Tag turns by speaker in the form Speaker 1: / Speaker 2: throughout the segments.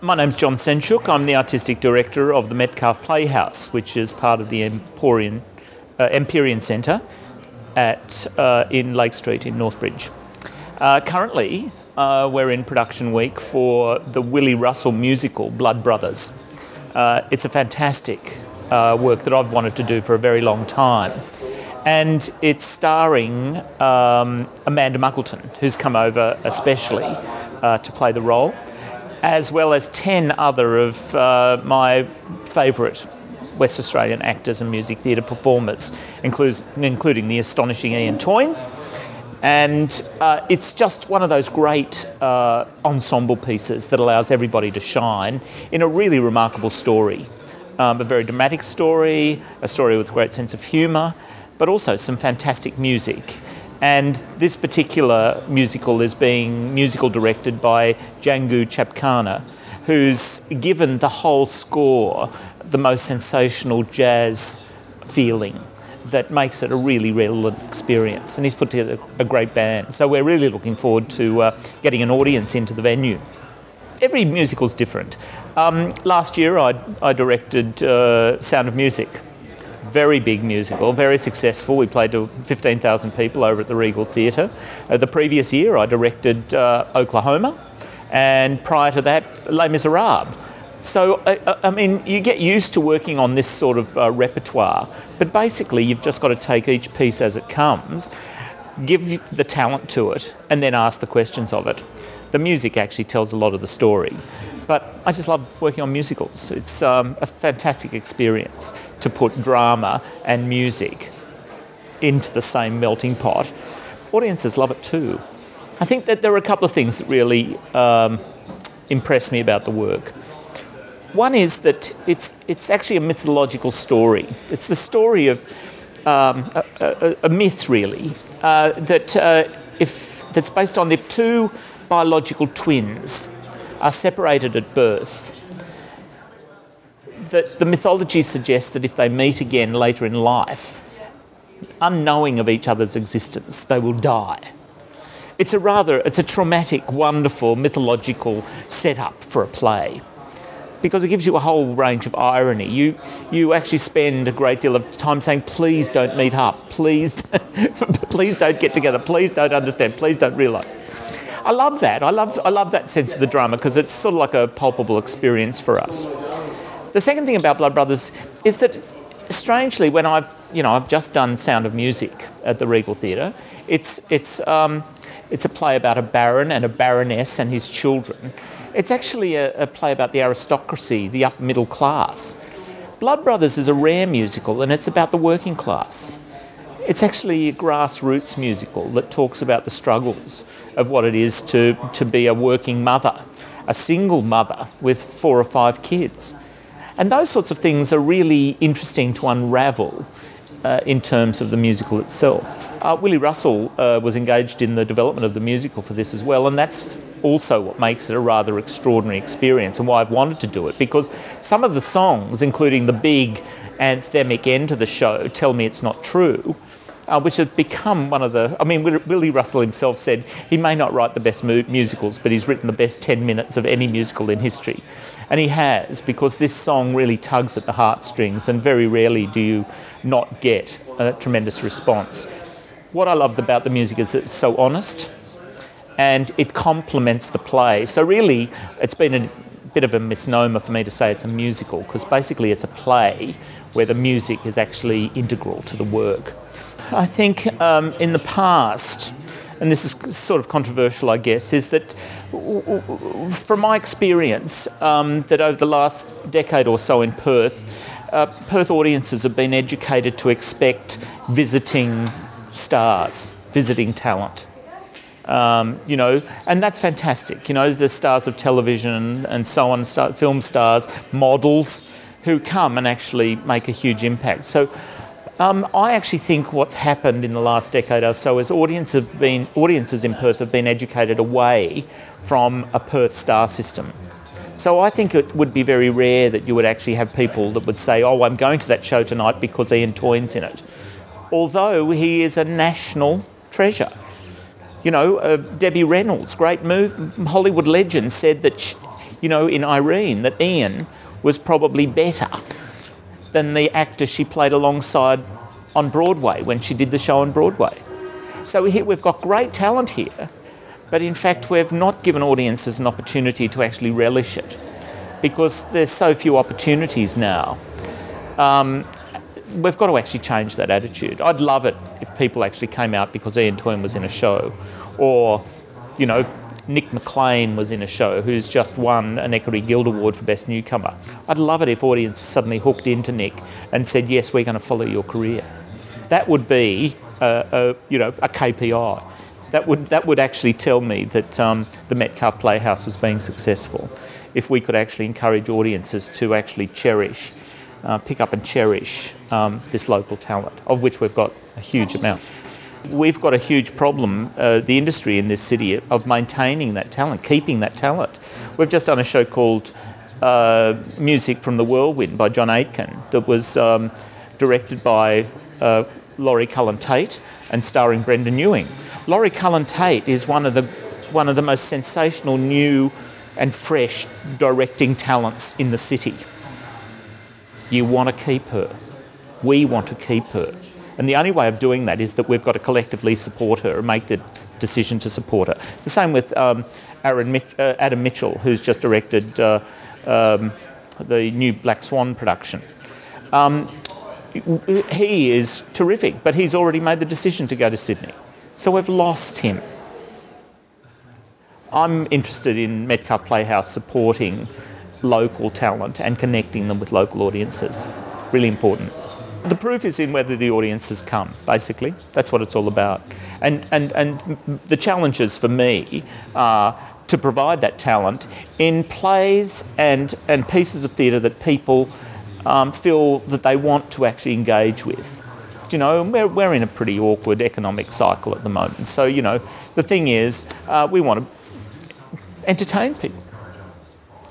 Speaker 1: My name's John Senczuk. I'm the Artistic Director of the Metcalfe Playhouse, which is part of the Empyrean Centre in Lake Street in Northbridge. Currently, we're in production week for the Willie Russell musical, Blood Brothers. It's a fantastic work that I've wanted to do for a very long time. And it's starring Amanda Muggleton, who's come over especially to play the role, as well as 10 other of my favourite West Australian actors and music theatre performers, including the astonishing Ian Toyne. And it's just one of those great ensemble pieces that allows everybody to shine in a really remarkable story. A very dramatic story, a story with a great sense of humour, but also some fantastic music. And this particular musical is being musical directed by Django Chapkana, who's given the whole score the most sensational jazz feeling that makes it a really real experience. And he's put together a great band. So we're really looking forward to getting an audience into the venue. Every musical's different. Last year I directed Sound of Music. Very big musical, very successful. We played to 15,000 people over at the Regal Theatre. The previous year I directed Oklahoma, and prior to that, Les Miserables. So, I mean, you get used to working on this sort of repertoire, but basically you've just got to take each piece as it comes, give the talent to it, and then ask the questions of it. The music actually tells a lot of the story. But I just love working on musicals. It's a fantastic experience to put drama and music into the same melting pot. Audiences love it too. I think that there are a couple of things that really impress me about the work. One is that it's actually a mythological story. It's the story of a myth, really, that's based on if two biological twins are separated at birth, that the mythology suggests that if they meet again later in life, unknowing of each other's existence, they will die. It's a traumatic, wonderful, mythological setup for a play, because it gives you a whole range of irony. You actually spend a great deal of time saying, please don't meet up, please, please don't get together, please don't understand, please don't realise. I love that. I love that sense of the drama because it's sort of like a palpable experience for us. The second thing about Blood Brothers is that, strangely, when I've just done Sound of Music at the Regal Theatre, it's a play about a baron and a baroness and his children. It's actually a play about the aristocracy, the upper middle class. Blood Brothers is a rare musical, and it's about the working class. It's actually a grassroots musical that talks about the struggles of what it is to be a working mother, a single mother with 4 or 5 kids. And those sorts of things are really interesting to unravel in terms of the musical itself. Willie Russell was engaged in the development of the musical for this as well, and that's also what makes it a rather extraordinary experience and why I've wanted to do it, because some of the songs, including the big anthemic end to the show, Tell Me It's Not True, which have become one of the... I mean, Willie Russell himself said he may not write the best musicals, but he's written the best 10 minutes of any musical in history. And he has, because this song really tugs at the heartstrings, and very rarely do you not get a tremendous response. What I loved about the music is it's so honest, and it complements the play. So really, it's been a bit of a misnomer for me to say it's a musical, because basically it's a play where the music is actually integral to the work. I think in the past, and this is sort of controversial, I guess, is that from my experience, that over the last decade or so in Perth, Perth audiences have been educated to expect visiting stars, visiting talent. And that's fantastic. The stars of television and so on, film stars, models who come and actually make a huge impact. So I actually think what's happened in the last decade or so is audiences in Perth have been educated away from a Perth star system. So I think it would be very rare that you would actually have people that would say, oh, I'm going to that show tonight because Ian Toyne's in it. Although he is a national treasure. Debbie Reynolds, great Hollywood legend, said that you know, in Irene, that Ian was probably better than the actor she played alongside on Broadway when she did the show on Broadway. So here we've got great talent here, but in fact we've not given audiences an opportunity to actually relish it because there's so few opportunities now. We've got to actually change that attitude. I'd love it if people actually came out because Ian Twym was in a show, or, you know, Nick McLean was in a show, who's just won an Equity Guild Award for Best Newcomer. I'd love it if audience suddenly hooked into Nick and said, yes, we're going to follow your career. That would be, you know, a KPI. That would actually tell me that the Metcalfe Playhouse was being successful, if we could actually encourage audiences to actually cherish, pick up and cherish this local talent, of which we've got a huge amount. We've got a huge problem, the industry in this city, of maintaining that talent, keeping that talent. We've just done a show called Music from the Whirlwind by John Aitken that was directed by Laurie Cullen-Tate and starring Brendan Ewing. Laurie Cullen-Tate is one of the most sensational, new and fresh directing talents in the city. You want to keep her. We want to keep her. And the only way of doing that is that we've got to collectively support her and make the decision to support her. The same with Adam Mitchell, who's just directed the new Black Swan production. He is terrific, but he's already made the decision to go to Sydney. So we've lost him. I'm interested in Metcalfe Playhouse supporting local talent and connecting them with local audiences. Really important. The proof is in whether the audiences come, basically. That's what it's all about. And the challenges for me are to provide that talent in plays and pieces of theatre that people feel that they want to actually engage with. You know, we're in a pretty awkward economic cycle at the moment. So, you know, the thing is, we want to entertain people.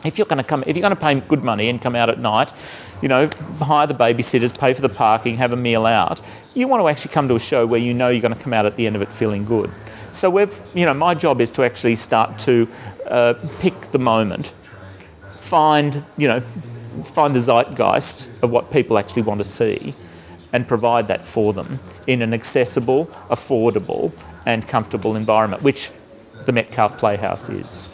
Speaker 1: If you're going to pay good money and come out at night, you know, hire the babysitters, pay for the parking, have a meal out, you want to actually come to a show where you know you're going to come out at the end of it feeling good. So my job is to actually start to pick the moment, find the zeitgeist of what people actually want to see, and provide that for them in an accessible, affordable, and comfortable environment, which the Metcalfe Playhouse is.